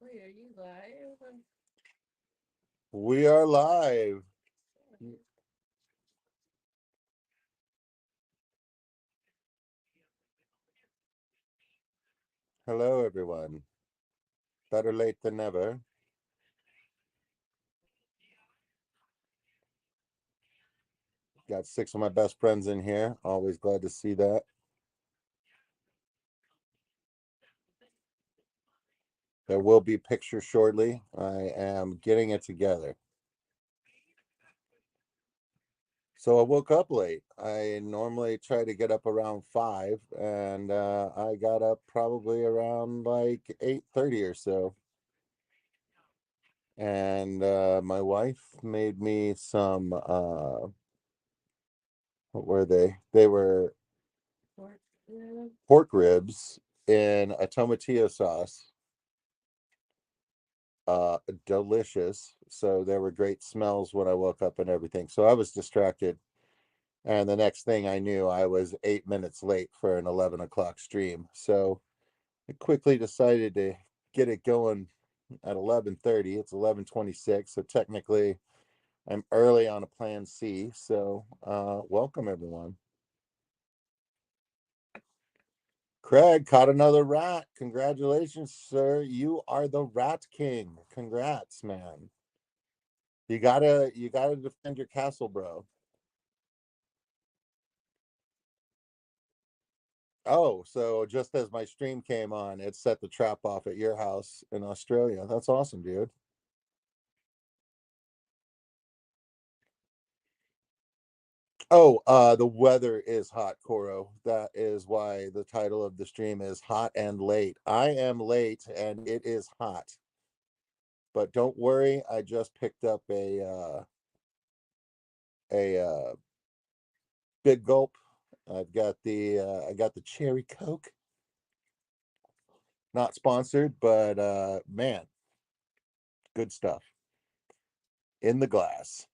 Wait, are you live? We are live. Hello, everyone. Better late than never. Got six of my best friends in here. Always glad to see that. There will be pictures shortly. I am getting it together. So I woke up late. I normally try to get up around 5, and I got up probably around like 8:30 or so. And my wife made me some. What were they? They were Pork rib. pork ribs in a tomatillo sauce. uh Delicious. So there were great smells when I woke up and everything, so I was distracted, and the next thing I knew, I was 8 minutes late for an 11 o'clock stream. So I quickly decided to get it going at 11:30. It's 11:26, so technically I'm early on a plan C. So welcome everyone. Craig caught another rat. Congratulations, sir. You are the rat king. Congrats, man. You gotta defend your castle, bro. Oh, so just as my stream came on, it set the trap off at your house in Australia. That's awesome, dude. Oh, the weather is hot, Coro. That is why the title of the stream is Hot and Late. I am late and it is hot. But don't worry, I just picked up a big gulp. I got the cherry coke. Not sponsored, but man, good stuff in the glass.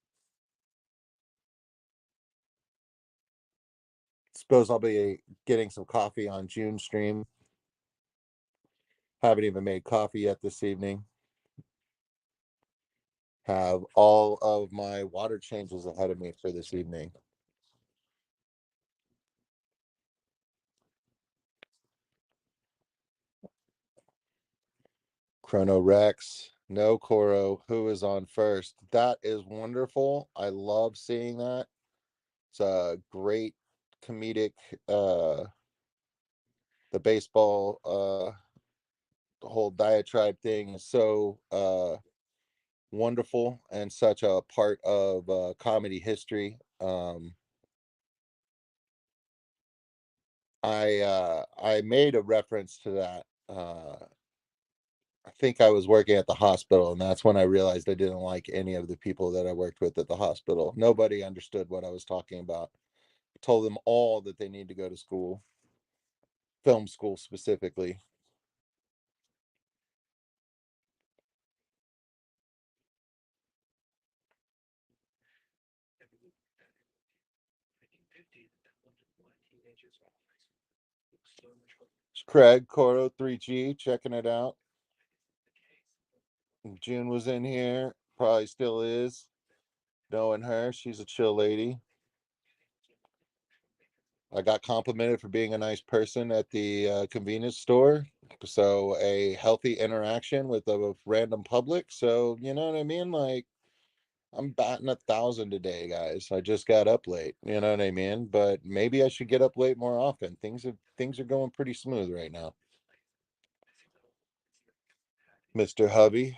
Suppose I'll be getting some coffee on June stream. Haven't even made coffee yet this evening. Have all of my water changes ahead of me for this evening. Chrono Rex, no Coro, who is on first? That is wonderful. I love seeing that. It's a great comedic the baseball the whole diatribe thing is so wonderful and such a part of comedy history. I made a reference to that. I think I was working at the hospital, and that's when I realized I didn't like any of the people that I worked with at the hospital. Nobody understood what I was talking about. I told them all that they need to go to school, film school specifically. It's Craig Coro 3G checking it out. June was in here, probably still is. Knowing her, she's a chill lady. I got complimented for being a nice person at the convenience store. So a healthy interaction with a random public. So you know what I mean? Like I'm batting 1,000 today, guys. I just got up late. You know what I mean? But maybe I should get up late more often. Things are going pretty smooth right now. Mr. Hubby,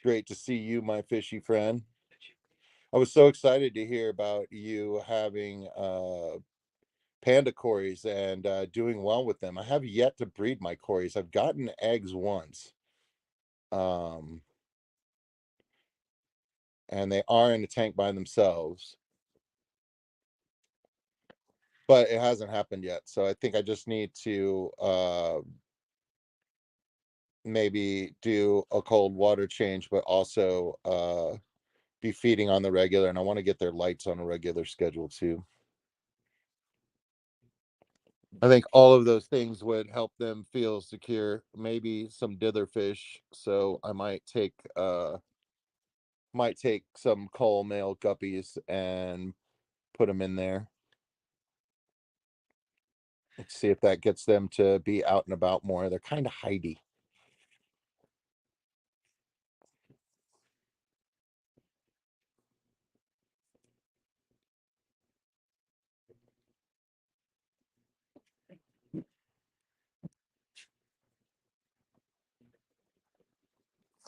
great to see you, my fishy friend. I was so excited to hear about you having panda cories and doing well with them. I have yet to breed my cories. I've gotten eggs once, um, and they are in a tank by themselves, but it hasn't happened yet. So I think I just need to maybe do a cold water change, but also be feeding on the regular. And I want to get their lights on a regular schedule too. I think all of those things would help them feel secure. Maybe some dither fish. So I might take some cull male guppies and put them in there. Let's see if that gets them to be out and about more. They're kind of hidey.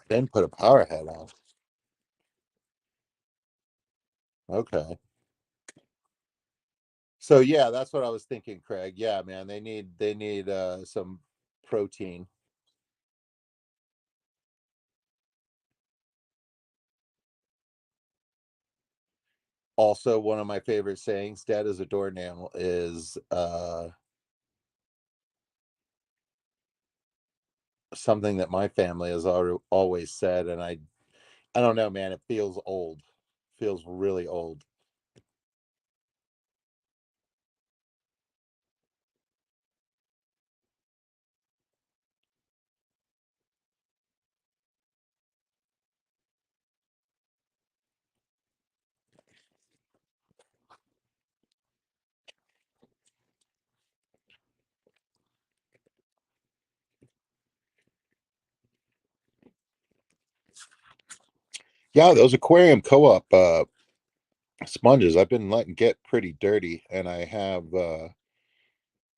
Then put a power head on. Okay. So yeah, that's what I was thinking, Craig. Yeah, man, they need some protein. Also, one of my favorite sayings, "Dead as a doornail," is something that my family has always said, and I don't know, man. It feels old. Feels really old. Yeah, those aquarium co-op sponges I've been letting get pretty dirty, and I have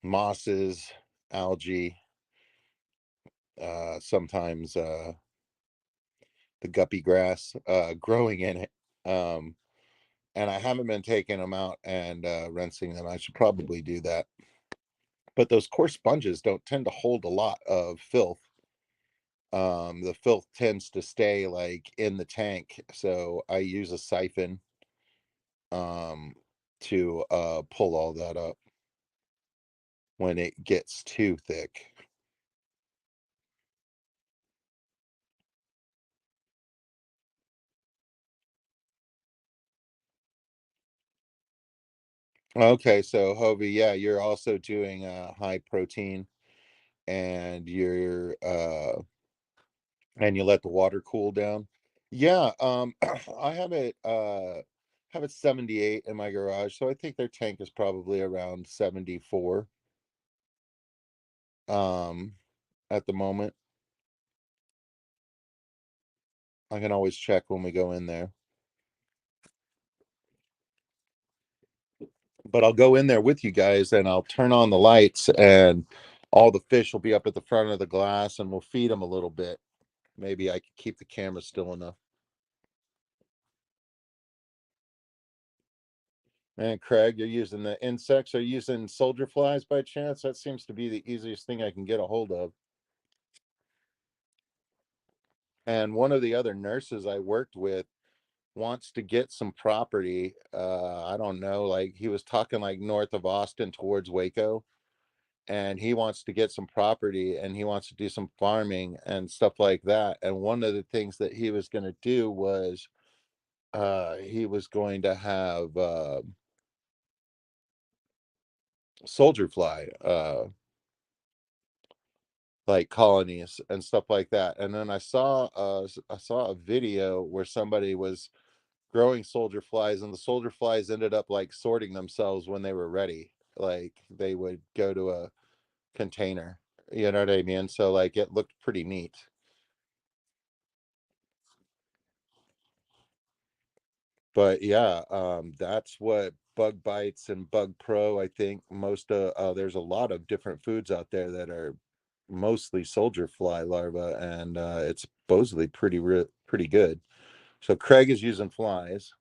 mosses, algae, sometimes the guppy grass growing in it. Um, and I haven't been taking them out and rinsing them. I should probably do that. But those coarse sponges don't tend to hold a lot of filth. The filth tends to stay like in the tank, so I use a siphon um, to pull all that up when it gets too thick. Okay, so Hobie, yeah, you're also doing high protein, and you let the water cool down. Yeah, I have it 78 in my garage, so I think their tank is probably around 74 um at the moment. I can always check when we go in there. But I'll go in there with you guys and I'll turn on the lights and all the fish will be up at the front of the glass and we'll feed them a little bit. Maybe I can keep the camera still enough. Man, Craig, you're using the insects. Are you using soldier flies by chance? That seems to be the easiest thing I can get a hold of. And one of the other nurses I worked with wants to get some property. I don't know, like he was talking like north of Austin towards Waco, and he wants to get some property and he wants to do some farming and stuff like that. And one of the things that he was going to do was he was going to have soldier fly like colonies and stuff like that. And then I saw a video where somebody was growing soldier flies and the soldier flies ended up like sorting themselves when they were ready. Like they would go to a container. You know what I mean? So like it looked pretty neat. But yeah, that's what Bug Bites and Bug Pro. I think there's a lot of different foods out there that are mostly soldier fly larvae, and it's supposedly pretty good. So Craig is using flies.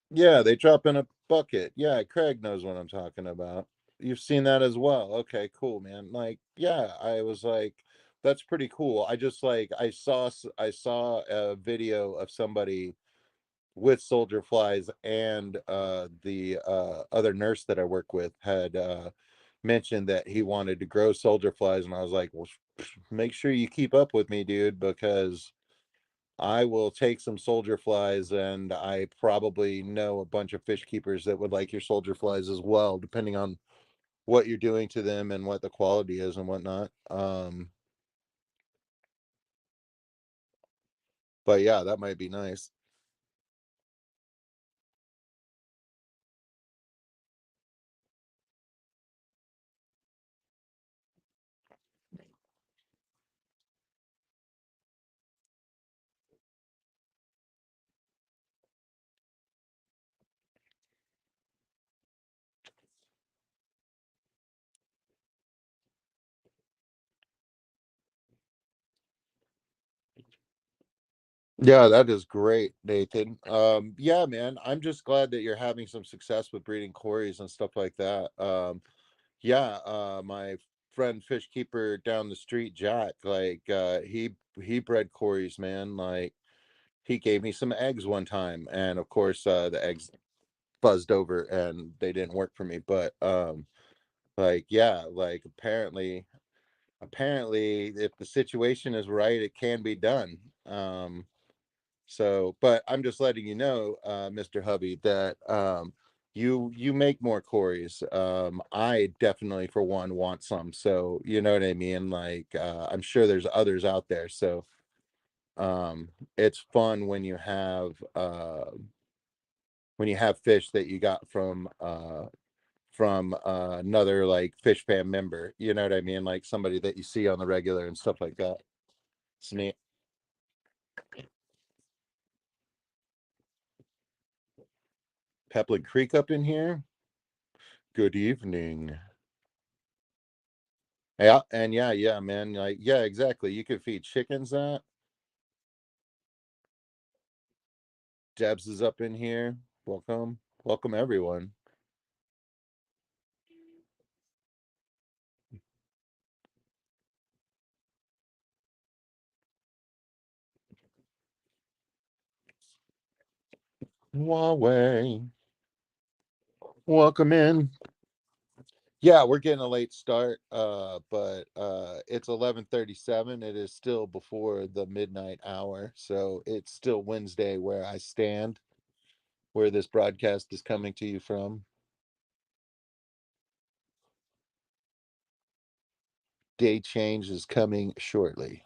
Yeah, they drop in a bucket. Yeah, Craig knows what I'm talking about. You've seen that as well. Okay, cool, man. Like, yeah, I was like, that's pretty cool. I just like I saw a video of somebody with soldier flies and the other nurse that I work with had mentioned that he wanted to grow soldier flies and I was like, well, make sure you keep up with me, dude, because I will take some soldier flies, and I probably know a bunch of fish keepers that would like your soldier flies as well, depending on what you're doing to them and what the quality is and whatnot. But yeah, that might be nice. Yeah, that is great, Nathan. Yeah, man, I'm just glad that you're having some success with breeding Corys and stuff like that. Yeah, my friend fish keeper down the street, Jack, like he bred Corys, man. Like he gave me some eggs one time, and of course, the eggs buzzed over and they didn't work for me. But like yeah, like apparently, if the situation is right, it can be done. So, but I'm just letting you know, Mr. Hubby, that you make more Corys. I definitely, for one, want some. So you know what I mean. Like, I'm sure there's others out there. So, it's fun when you have fish that you got from another like fish fan member. You know what I mean? Like somebody that you see on the regular and stuff like that. It's neat. Peplin Creek up in here. Good evening. Yeah, and yeah, man. Like, yeah, exactly. You could feed chickens that. Debs is up in here. Welcome. Welcome everyone. Huawei. Welcome in. Yeah, we're getting a late start. But it's 11:37. It is still before the midnight hour. So it's still Wednesday where I stand, where this broadcast is coming to you from. Day change is coming shortly.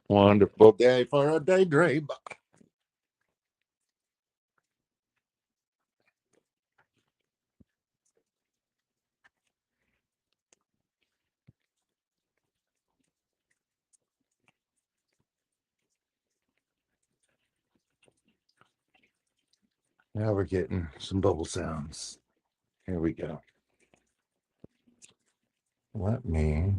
Wonderful day for a daydream. Now we're getting some bubble sounds. Here we go. Let me.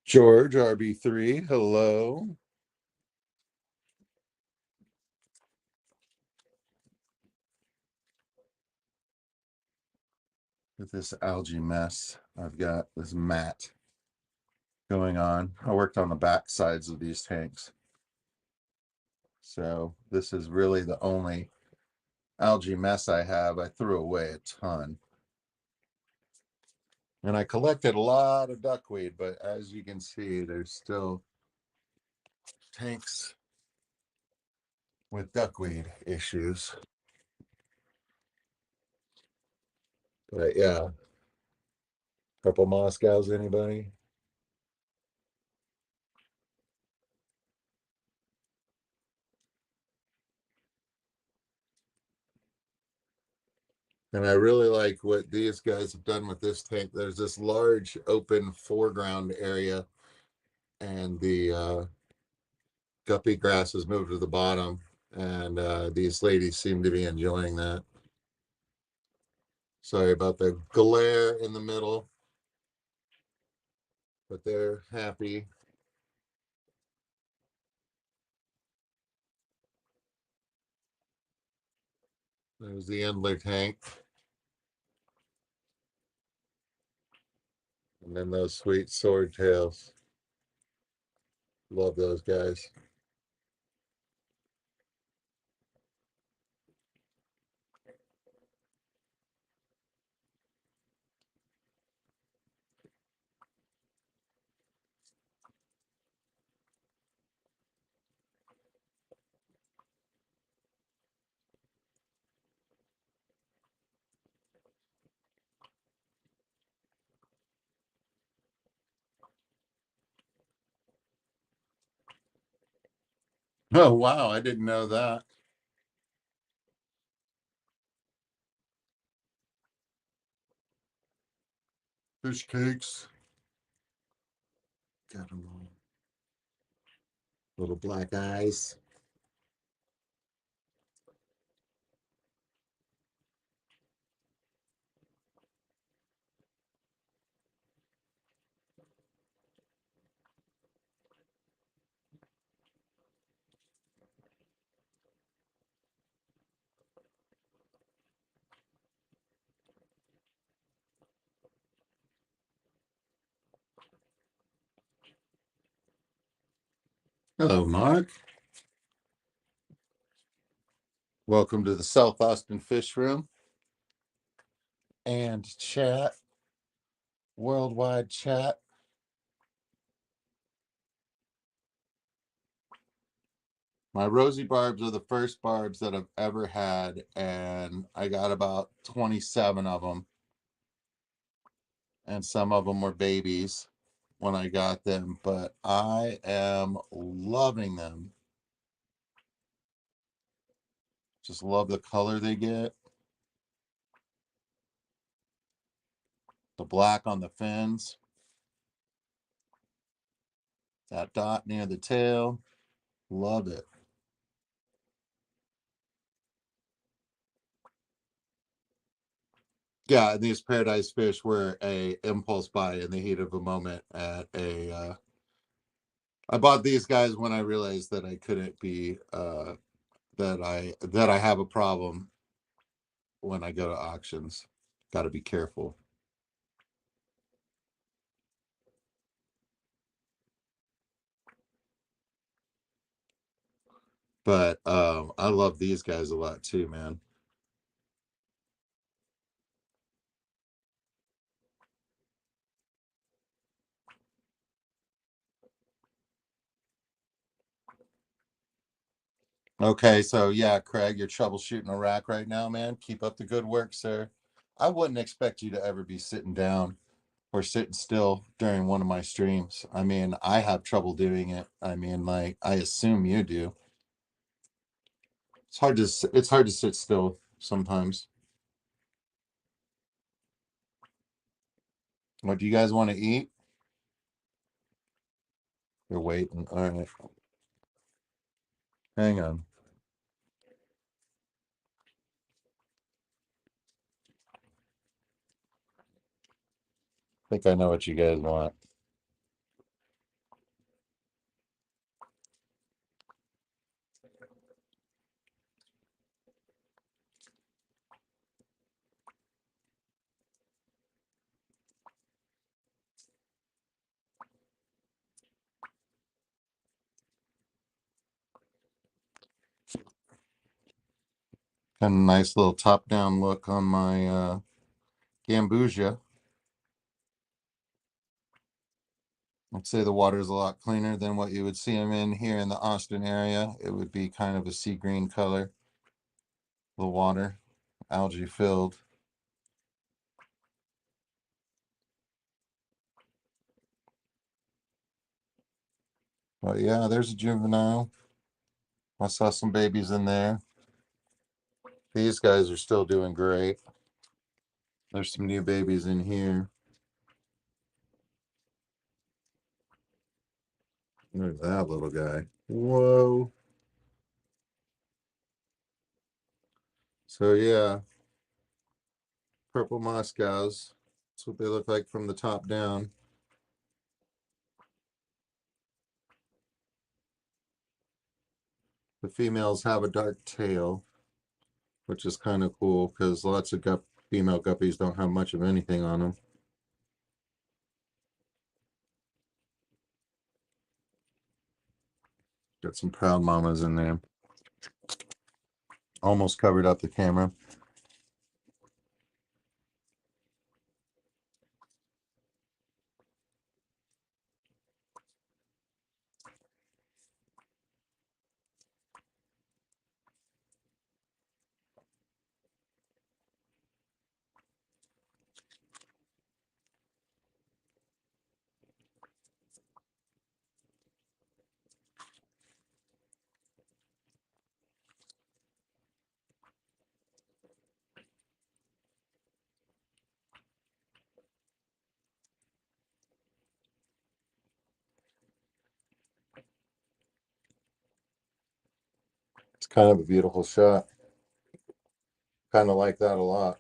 George RB3, hello. With this algae mess, I've got this mat going on. I worked on the back sides of these tanks. So this is really the only algae mess I have, I threw away a ton. And I collected a lot of duckweed, but as you can see, there's still tanks with duckweed issues. But yeah, couple Moscows, anybody? And I really like what these guys have done with this tank. There's this large open foreground area, and the guppy grass has moved to the bottom. And these ladies seem to be enjoying that. Sorry about the glare in the middle, but they're happy. There's the Endler tank. And then those sweet swordtails. Love those guys. Oh, wow. I didn't know that. Fish cakes. Got them all. Little black eyes. Hello, Mark. Welcome to the South Austin Fish Room and chat, worldwide chat. My rosy barbs are the first barbs that I've ever had, and I got about 27 of them, and some of them were babies when I got them, but I am loving them. Just love the color they get, the black on the fins, that dot near the tail. Love it. Yeah, and these paradise fish were a impulse buy in the heat of a moment at a I bought these guys when I realized that I couldn't be that I have a problem when I go to auctions. Got to be careful. But I love these guys a lot too, man. Okay, so yeah, Craig, you're troubleshooting a rack right now, man. Keep up the good work, sir. I wouldn't expect you to ever be sitting down or sitting still during one of my streams. I mean, I have trouble doing it. I mean, like I assume you do. It's hard to sit still sometimes. What do you guys want to eat? You're waiting. All right. Hang on. I think I know what you guys want. Got a nice little top-down look on my Gambusia. I'd say the water is a lot cleaner than what you would see them in here in the Austin area. It would be kind of a sea green color, the water, algae filled. But yeah, there's a juvenile. I saw some babies in there. These guys are still doing great. There's some new babies in here. There's that little guy. Whoa. So yeah, purple Moscows. That's what they look like from the top down. The females have a dark tail, which is kind of cool because lots of female guppies don't have much of anything on them. Got some proud mamas in there. Almost covered up the camera. It's kind of a beautiful shot. Kind of like that a lot.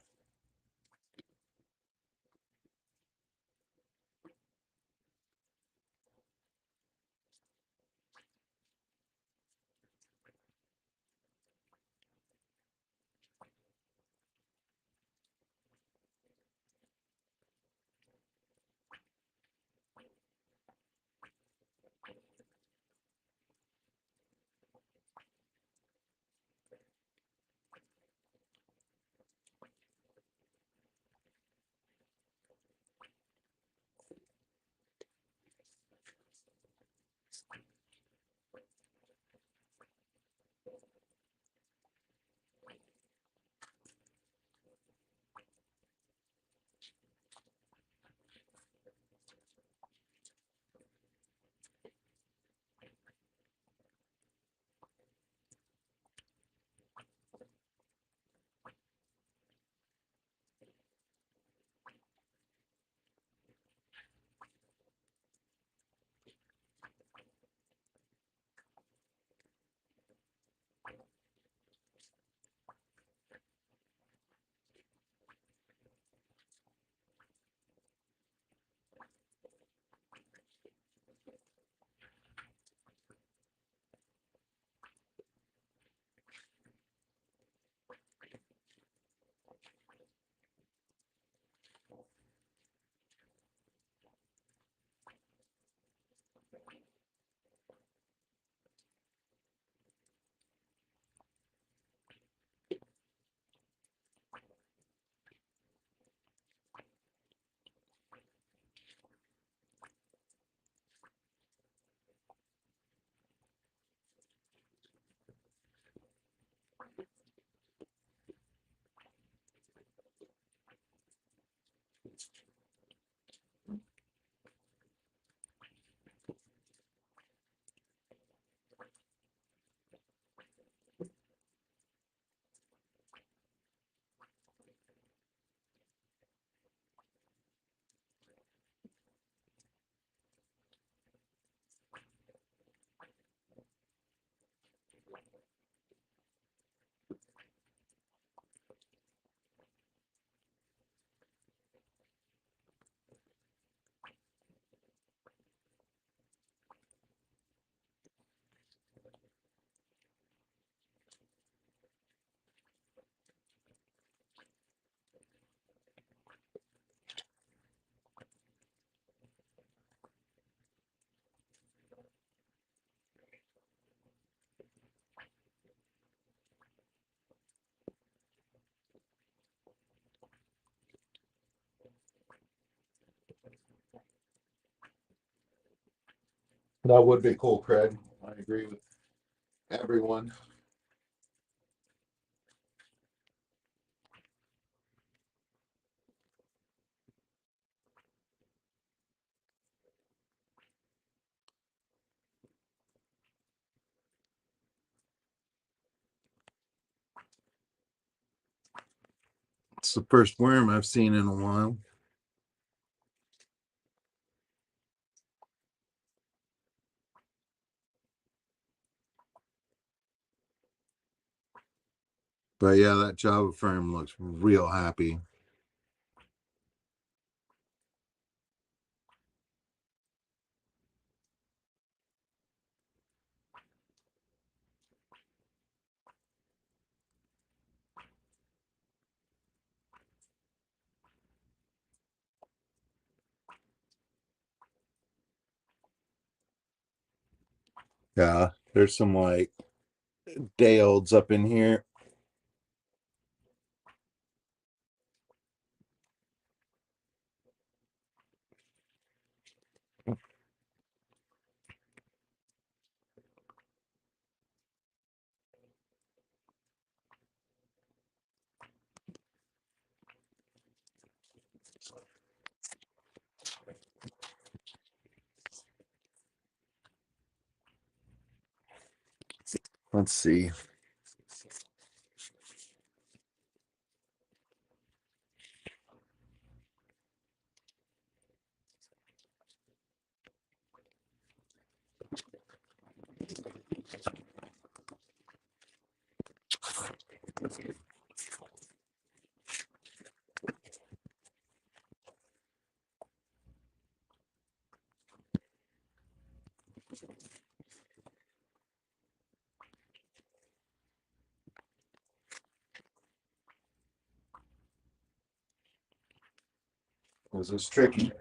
That would be cool, Craig. I agree with everyone. It's the first worm I've seen in a while. But yeah, that Java firm looks real happy. Yeah, there's some like day olds up in here. Let's see. This is tricky.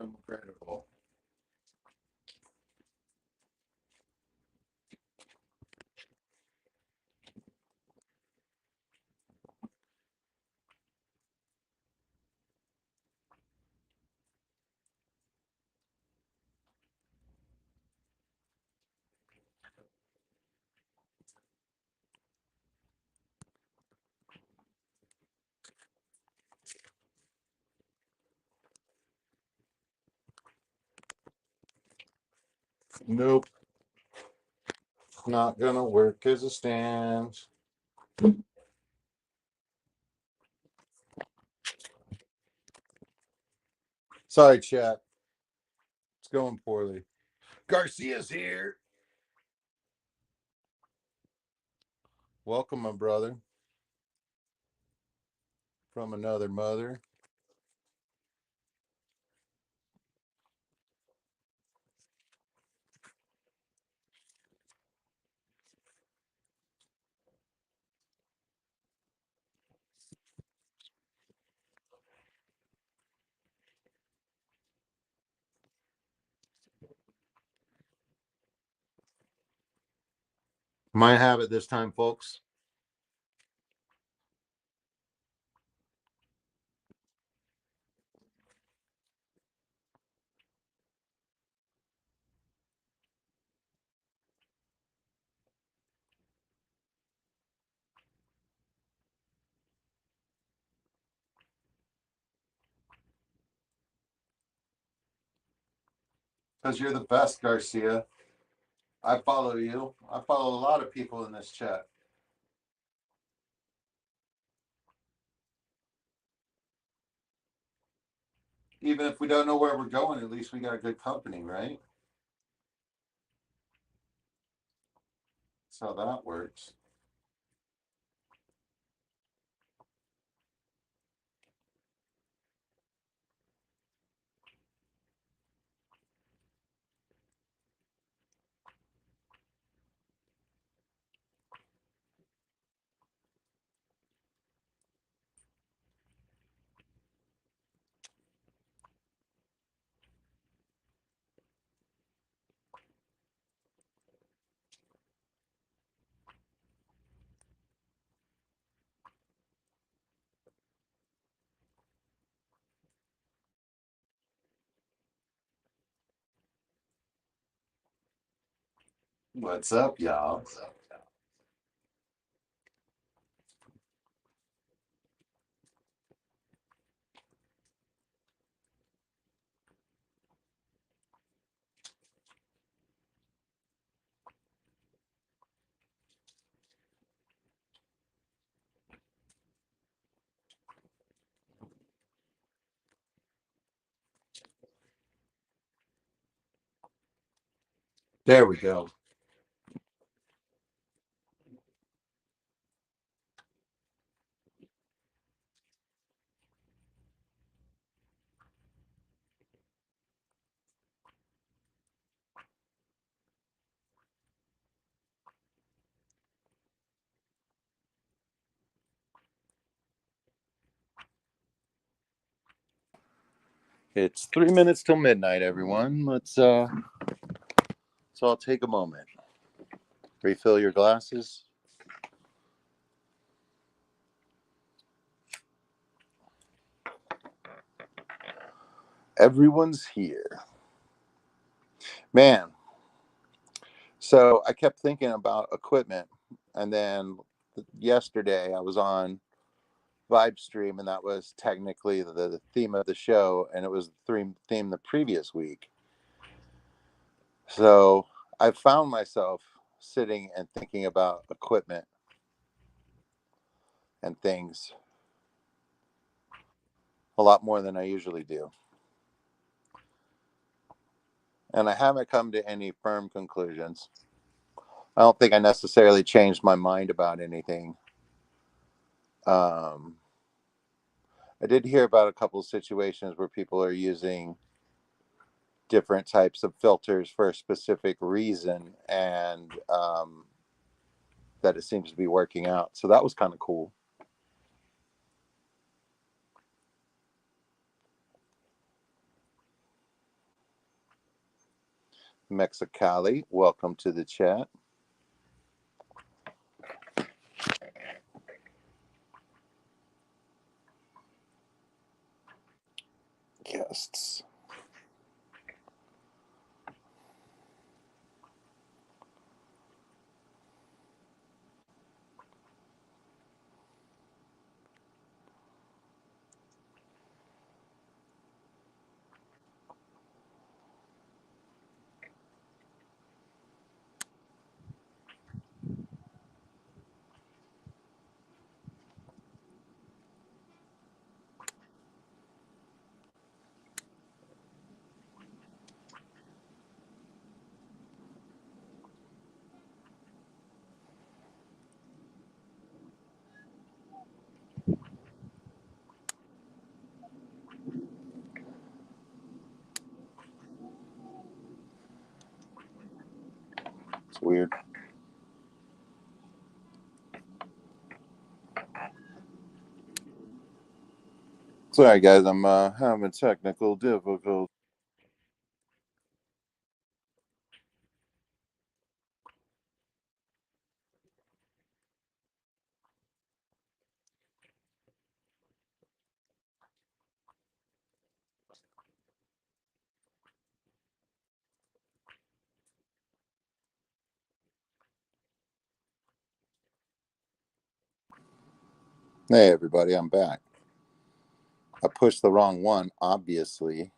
Incredible. Nope, not gonna work as a stand. Sorry, chat. It's going poorly. Garcia's here. Welcome, my brother, from another mother. Might have it this time, folks. Because you're the best, Garcia. I follow you. I follow a lot of people in this chat. Even if we don't know where we're going, at least we got good company, right? That's how that works. What's up, y'all? There we go. It's 3 minutes till midnight, everyone. So I'll take a moment. Refill your glasses. Everyone's here. Man, so I kept thinking about equipment, and then yesterday I was on Vibe Stream, and that was technically the theme of the show, and it was the theme the previous week. So I found myself sitting and thinking about equipment and things a lot more than I usually do. And I haven't come to any firm conclusions. I don't think I necessarily changed my mind about anything. I did hear about a couple of situations where people are using different types of filters for a specific reason, and that it seems to be working out. So that was kind of cool. Mexicali, welcome to the chat. Guests. It's weird. Sorry, guys, I'm having technical difficulties. Hey, everybody, I'm back. I pushed the wrong one, obviously.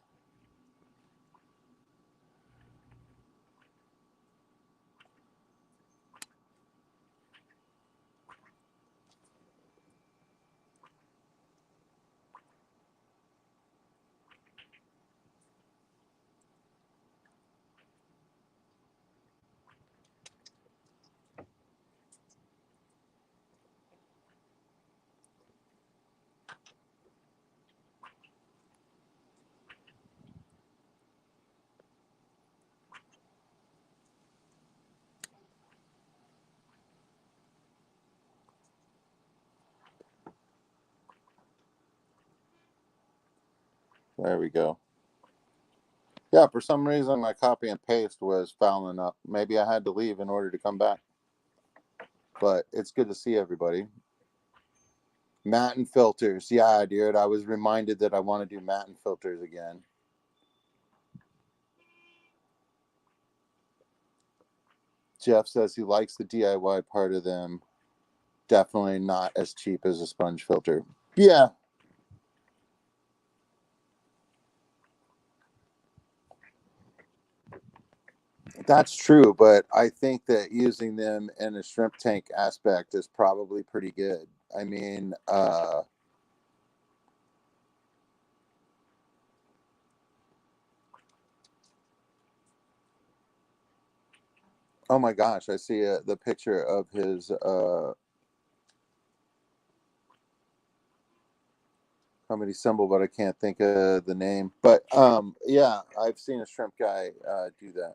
There we go. Yeah, for some reason, my copy and paste was fouling up. Maybe I had to leave in order to come back. But it's good to see everybody. Matte and filters. Yeah, dude. I was reminded that I want to do matte and filters again. Jeff says he likes the DIY part of them. Definitely not as cheap as a sponge filter. Yeah, that's true. But I think that using them in a shrimp tank aspect is probably pretty good. I mean, oh my gosh, I see the picture of his comedy symbol, but I can't think of the name. But yeah, I've seen a shrimp guy do that.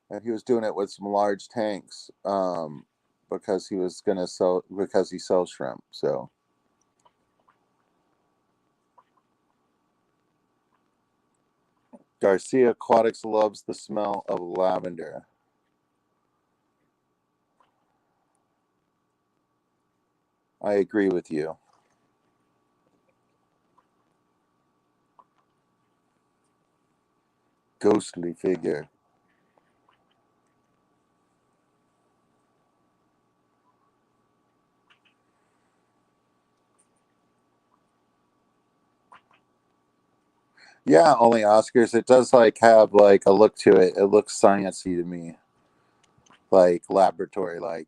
And he was doing it with some large tanks because he was gonna sell because he sells shrimp. So Garcia Aquatics loves the smell of lavender. I agree with you. Ghostly figure. Yeah, only Oscars. It does like have like a look to it. It looks sciencey to me, like laboratory, like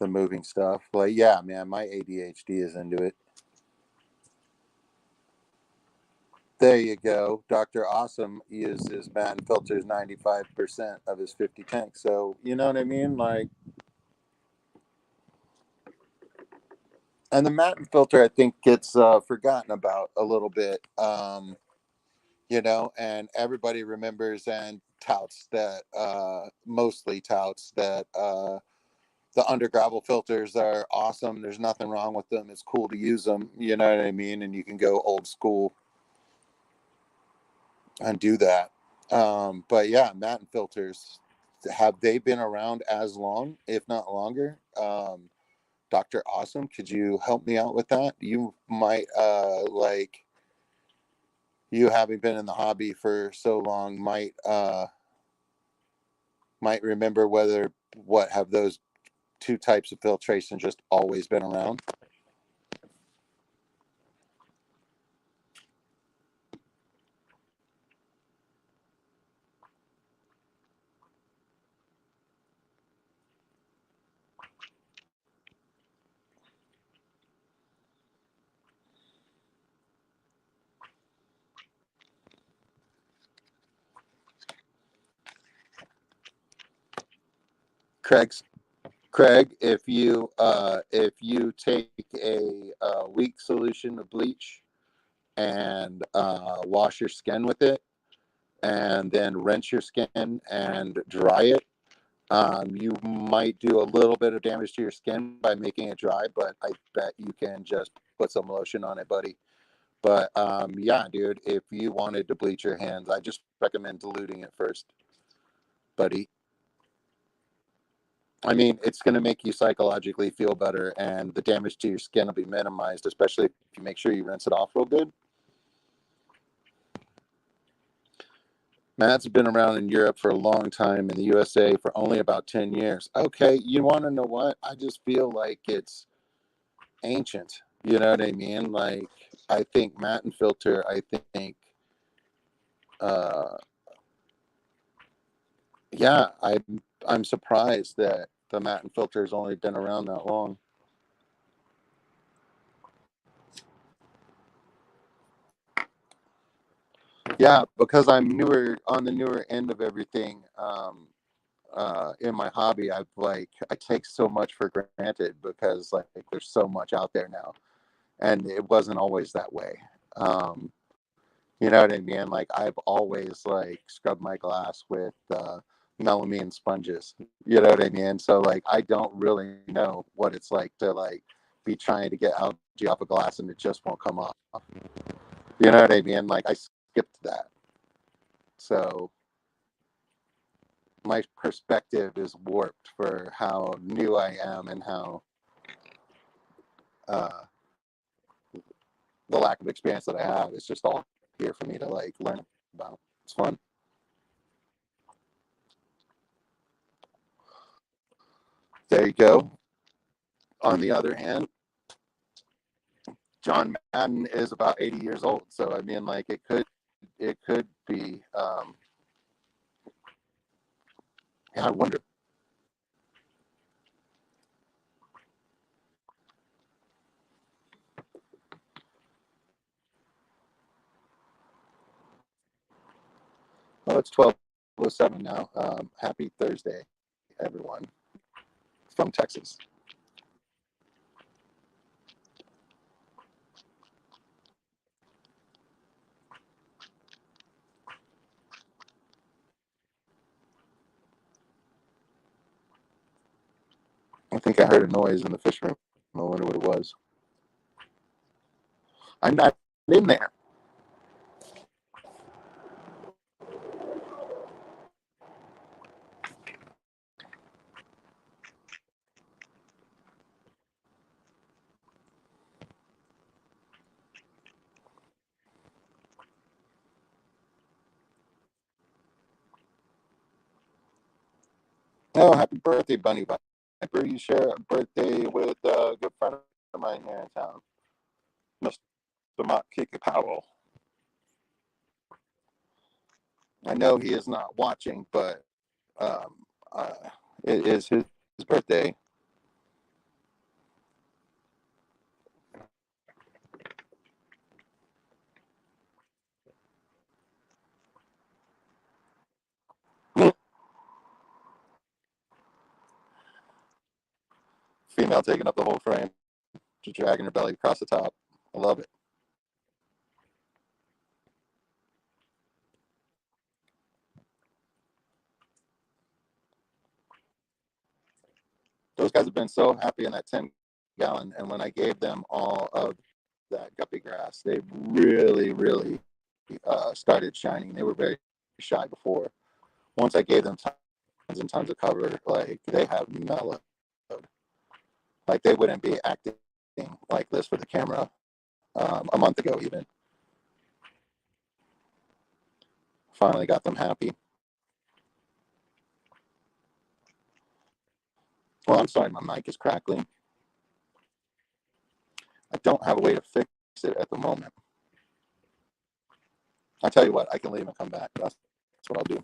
the moving stuff. Like, yeah, man, my ADHD is into it. There you go. Dr. Awesome uses matte and filters 95% of his 50 tanks. So, you know what I mean? Like, and the matte and filter, I think, gets forgotten about a little bit, and everybody remembers and touts that, mostly touts that the under gravel filters are awesome. There's nothing wrong with them. It's cool to use them. You know what I mean? And you can go old school and do that. But yeah, matte and filters, have they been around as long, if not longer? Dr. Awesome, could you help me out with that? You might you having been in the hobby for so long might remember whether what have those two types of filtration just always been around. Craig's Craig, if you take a weak solution of bleach and wash your skin with it, and then rinse your skin and dry it, you might do a little bit of damage to your skin by making it dry, but I bet you can just put some lotion on it, buddy. But yeah, dude, if you wanted to bleach your hands, I just recommend diluting it first, buddy. I mean, it's going to make you psychologically feel better, and the damage to your skin will be minimized, especially if you make sure you rinse it off real good. Matt's been around in Europe for a long time, in the USA for only about 10 years. Okay, you want to know what? I just feel like it's ancient. You know what I mean? Like, I think Matt and Filter, I think, uh, yeah, I'm surprised that the Matt and Filter has only been around that long. Yeah, because I'm newer on the newer end of everything. In my hobby, I take so much for granted because like there's so much out there now, and it wasn't always that way. Um, you know what I mean? Like I've always like scrubbed my glass with melamine sponges. You know what I mean? So like I don't really know what it's like to like be trying to get algae off a glass and it just won't come off. You know what I mean? Like I skipped that. So my perspective is warped for how new I am and how uh, the lack of experience that I have is just all here for me to like learn about. It's fun. There you go. On the other hand, John Madden is about 80 years old, so I mean, like it could be. Yeah, I wonder. Oh, it's 12:07 now. Happy Thursday, everyone from Texas. I think I heard a noise in the fish room. I wonder what it was. I'm not in there. Oh, happy birthday, Bunny Viper. You share a birthday with a good friend of mine here in town, Mr. Mark Kiki Powell. I know he is not watching, but um, uh, it is his birthday. Female taking up the whole frame, just dragging her belly across the top. I love it. Those guys have been so happy in that 10-gallon, and when I gave them all of that guppy grass, they really, really started shining. They were very shy before. Once I gave them tons and tons of cover, like they have mellowed. Like they wouldn't be acting like this for the camera a month ago, even. Finally got them happy. Well, I'm sorry, my mic is crackling. I don't have a way to fix it at the moment. I'll tell you what, I can leave and come back. That's what I'll do.